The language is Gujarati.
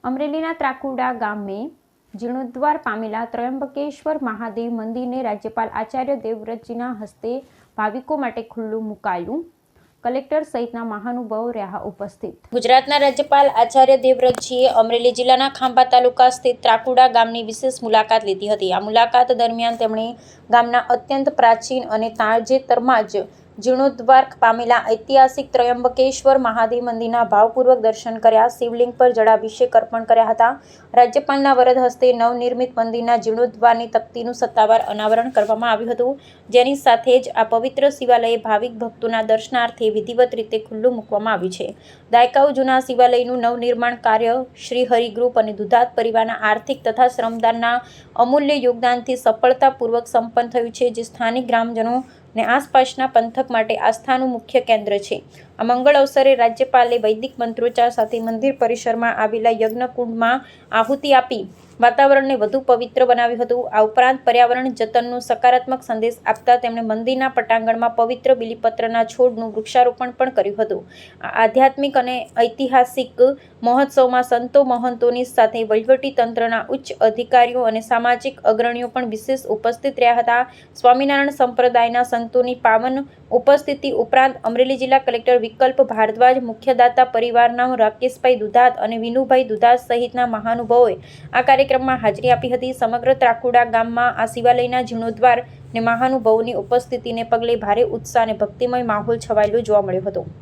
અમરેલીના ત્રાકુડા ગામે જીર્ણોદ્ધાર પામેલા ત્રયંબકેશ્વર મહાદેવ મંદિરને રાજ્યપાલ આચાર્ય દેવવ્રતજીના હસ્તે ભાવિકો માટે ખુલ્લું મુકાયું. કલેક્ટર સહિતના મહાનુભાવો રહ્યા ઉપસ્થિત. ગુજરાતના રાજ્યપાલ આચાર્ય દેવવ્રતજીએ અમરેલી જિલ્લાના ખાંભા તાલુકા સ્થિત ત્રાકુડા ગામની વિશેષ મુલાકાત લીધી હતી. આ મુલાકાત દરમિયાન તેમણે ગામના અત્યંત પ્રાચીન અને તાજેતરમાં જ જીર્ણોદ્ધાર પામેલા ઐતિહાસિક ત્રયંબકેશ્વર મહાદેવ મંદિરના ભાવપૂર્વક દર્શન કર્યા. શિવલિંગ પર જળાભિષેક અર્પણ કર્યા હતા. રાજ્યપાલના વરદ હસ્તે નવનિર્મિત મંદિરના જીર્ણોદ્ધારની તકતીનું સત્તાવાર અનાવરણ કરવામાં આવ્યું હતું, જેની સાથે જ આ પવિત્ર શિવાલય ભાવિક ભક્તોના દર્શનાર્થે વિધિવત રીતે ખુલ્લું મૂકવામાં આવ્યું છે. દાયકાઓ જૂના શિવાલયનું નવનિર્માણ કાર્ય શ્રી હરિ ગ્રુપ અને દુધાત પરિવારના આર્થિક તથા શ્રમદાનના અમૂલ્ય યોગદાનથી સફળતાપૂર્વક સંપન્ન થયું છે, જે સ્થાનિક ગ્રામજનો અને આસપાસના પંથક માટે આસ્થાનું મુખ્ય કેન્દ્ર છે. આ મંગળ અવસરે રાજ્યપાલે વૈદિક મંત્રોચ્ચાર સાથે મંદિર પરિસરમાં આવેલા યજ્ઞકુંડમાં આહુતિ આપી વાતાવરણને વધુ પવિત્ર બનાવ્યું હતું. આ ઉપરાંત પર્યાવરણ જતનનો સકારાત્મક સંદેશ આપતા તેમણે મંદિરના પટાંગણમાં પવિત્ર બીલીપત્રના છોડનું વૃક્ષારોપણ પણ કર્યું હતું. આ આધ્યાત્મિક અને ઐતિહાસિક મહોત્સવમાં સંતો મહંતોની સાથે વહીવટી તંત્રના ઉચ્ચ અધિકારીઓ અને સામાજિક અગ્રણીઓ પણ વિશેષ ઉપસ્થિત રહ્યા હતા. સ્વામિનારાયણ સંપ્રદાયના સંતોની પાવન ઉપસ્થિતિ ઉપરાંત અમરેલી જિલ્લા કલેક્ટર વિકલ્પ ભારદ્વાજ, મુખ્યદાતા પરિવારના રાકેશભાઈ દુધાત અને વિનુભાઈ દુધાત સહિતના મહાનુભાવોએ આ કાર્યક્રમમાં હાજરી આપી હતી. સમગ્ર ત્રાકુડા ગામમાં આ શિવાલયના જીર્ણોદ્ધાર અને મહાનુભાવોની ઉપસ્થિતિને પગલે ભારે ઉત્સાહ અને ભક્તિમય માહોલ છવાયેલો જોવા મળ્યો હતો.